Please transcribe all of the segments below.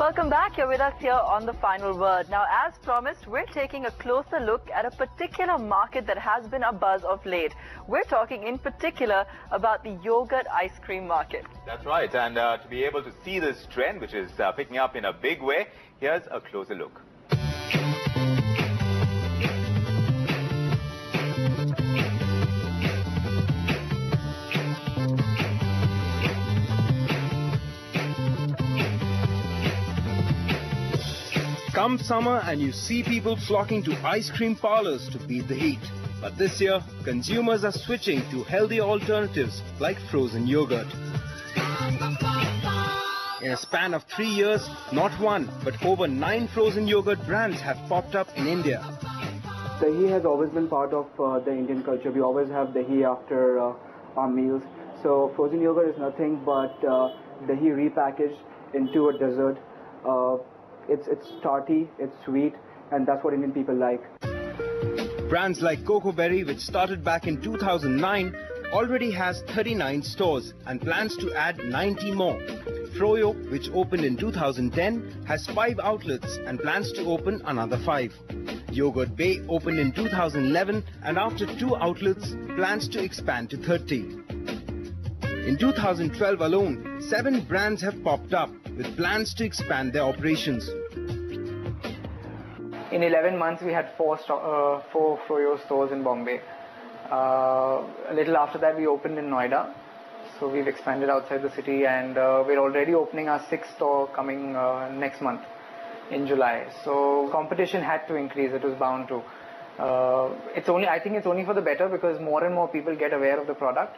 Welcome back. You're with us here on The Final Word. Now, as promised, we're taking a closer look at a particular market that has been a buzz of late. We're talking in particular about the yogurt ice cream market. That's right. And to be able to see this trend, which is picking up in a big way, here's a closer look. Come summer and you see people flocking to ice cream parlors to beat the heat. But this year, consumers are switching to healthy alternatives like frozen yogurt. In a span of 3 years, not one, but over 9 frozen yogurt brands have popped up in India. Dahi has always been part of the Indian culture. We always have dahi after our meals. So frozen yogurt is nothing but dahi repackaged into a dessert. It's tarty, it's sweet, and that's what Indian people like. Brands like CocoBerry, which started back in 2009, already has 39 stores and plans to add 90 more. Froyo, which opened in 2010, has 5 outlets and plans to open another 5. Yogurt Bay opened in 2011 and after 2 outlets, plans to expand to 30. In 2012 alone, 7 brands have popped up with plans to expand their operations. In 11 months, we had 4 Froyo stores in Bombay. A little after that, we opened in Noida. So we've expanded outside the city, and we're already opening our 6th store coming next month in July. So competition had to increase. It was bound to. I think it's only for the better because more and more people get aware of the product.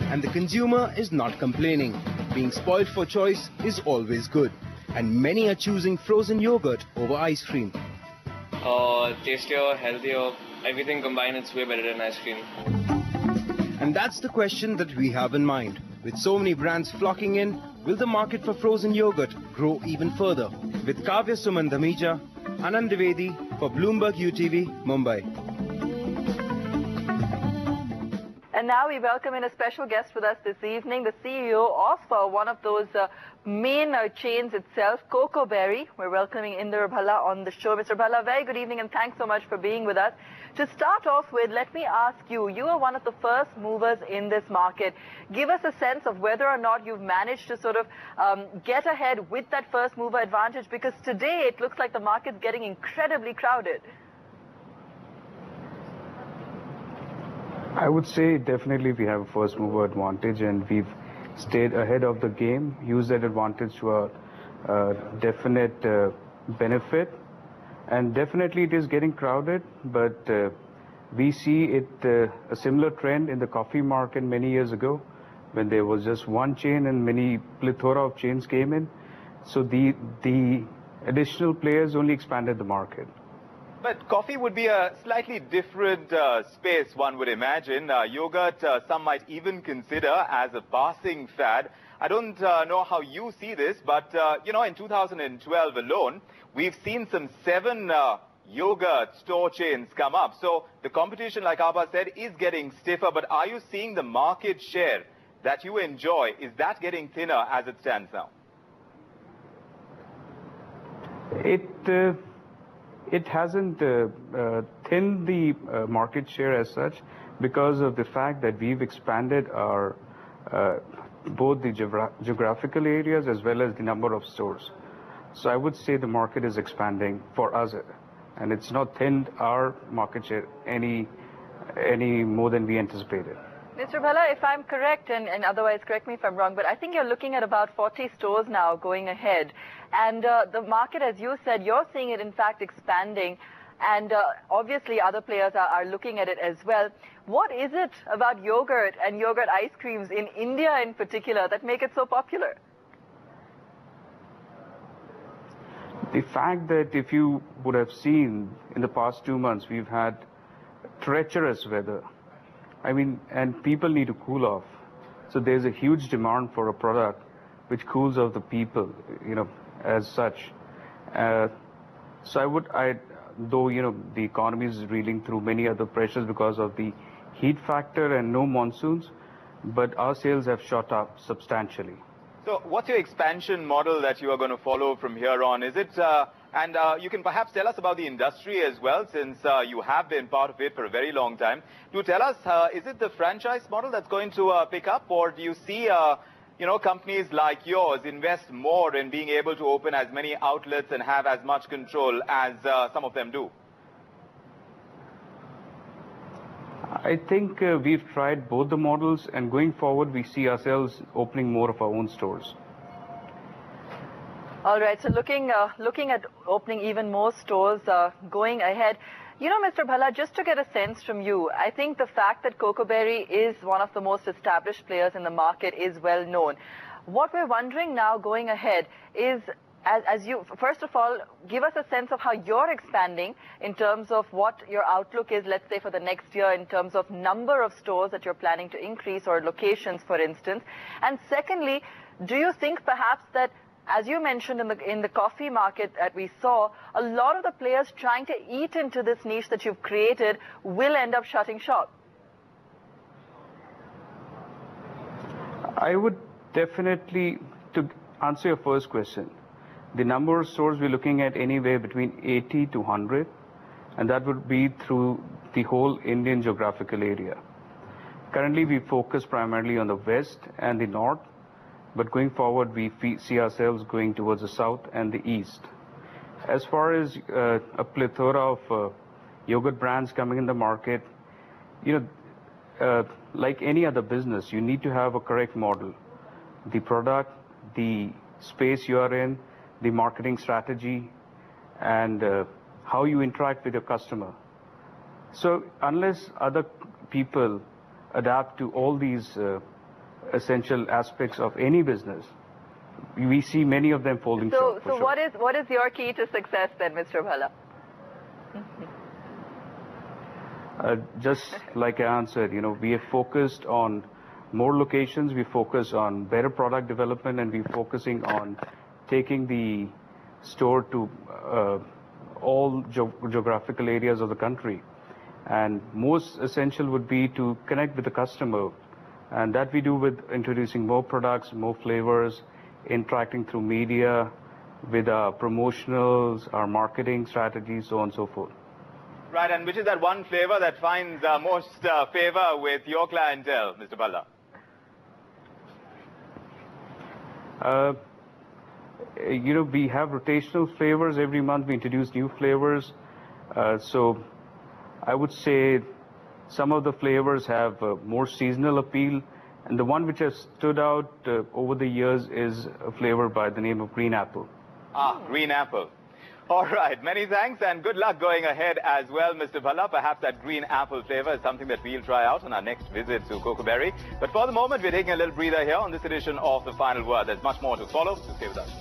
And the consumer is not complaining. Being spoiled for choice is always good. And many are choosing frozen yogurt over ice cream. Tastier, healthier, everything combined, it's way better than ice cream. And that's the question that we have in mind. With so many brands flocking in, will the market for frozen yogurt grow even further? With Kavya Suman Dhamija, Anand Dwivedi for BloombergUTVI, Mumbai. And now we welcome in a special guest with us this evening, the CEO of one of those main chains itself, CocoBerry. We're welcoming Inder Bhalla on the show. Mr. Bhalla, very good evening and thanks so much for being with us. To start off with, let me ask you, you are one of the first movers in this market. Give us a sense of whether or not you've managed to sort of get ahead with that first mover advantage, because today it looks like the market's getting incredibly crowded. I would say definitely we have a first mover advantage, and we've stayed ahead of the game, used that advantage to a definite benefit. And definitely it is getting crowded, but we see it a similar trend in the coffee market many years ago when there was just one chain and many plethora of chains came in. So the additional players only expanded the market. But coffee would be a slightly different space, one would imagine. Yogurt, some might even consider as a passing fad. I don't know how you see this, but, you know, in 2012 alone, we've seen some 7 yogurt store chains come up. So the competition, like Abba said, is getting stiffer. But are you seeing the market share that you enjoy, is that getting thinner as it stands now? It hasn't thinned the market share as such because of the fact that we've expanded our both the geographical areas as well as the number of stores. So I would say the market is expanding for us, and it's not thinned our market share any more than we anticipated. Mr. Bhalla, if I'm correct, and otherwise correct me if I'm wrong, but I think you're looking at about 40 stores now going ahead. And the market, as you said, you're seeing it in fact expanding. And obviously other players are looking at it as well. What is it about yogurt and yogurt ice creams in India in particular that make it so popular? The fact that if you would have seen in the past 2 months, we've had treacherous weather. I mean, and people need to cool off. So there's a huge demand for a product which cools off the people, you know, as such. So though, you know, the economy is reeling through many other pressures because of the heat factor and no monsoons, but our sales have shot up substantially. So what's your expansion model that you are going to follow from here on? Is it, and you can perhaps tell us about the industry as well, since you have been part of it for a very long time. Do tell us, is it the franchise model that's going to pick up, or do you see, companies like yours invest more in being able to open as many outlets and have as much control as some of them do? I think we've tried both the models, and going forward we see ourselves opening more of our own stores. All right, so looking at opening even more stores going ahead. You know, Mr. Bhalla, just to get a sense from you, I think the fact that CocoBerry is one of the most established players in the market is well known. What we're wondering now going ahead is, as you, first of all, give us a sense of how you're expanding in terms of what your outlook is, let's say, for the next year in terms of number of stores that you're planning to increase, or locations, for instance. And secondly, do you think perhaps that, as you mentioned in the coffee market that we saw, a lot of the players trying to eat into this niche that you've created will end up shutting shop? I would definitely, to answer your first question, the number of stores we're looking at anywhere between 80 to 100, and that would be through the whole Indian geographical area. Currently we focus primarily on the west and the north, but going forward we see ourselves going towards the south and the east. As far as a plethora of yogurt brands coming in the market, like any other business, you need to have a correct model. The product, the space you are in, the marketing strategy, and how you interact with your customer. So unless other people adapt to all these essential aspects of any business, we see many of them falling short. So what is your key to success then, Mr. Bhalla? Just like I answered, we are focused on more locations, we focus on better product development, and we're focusing on taking the store to all geographical areas of the country. And most essential would be to connect with the customer. And that we do with introducing more products, more flavors, interacting through media, with our promotionals, our marketing strategies, so on and so forth. Right, and which is that one flavor that finds most favor with your clientele, Mr. Bhalla? We have rotational flavors. Every month we introduce new flavors. So I would say some of the flavors have more seasonal appeal. And the one which has stood out over the years is a flavor by the name of green apple. Ah, green apple. All right, many thanks and good luck going ahead as well, Mr. Bhalla. Perhaps that green apple flavor is something that we'll try out on our next visit to CocoBerry. But for the moment, we're taking a little breather here on this edition of The Final Word. There's much more to follow, so stay with us.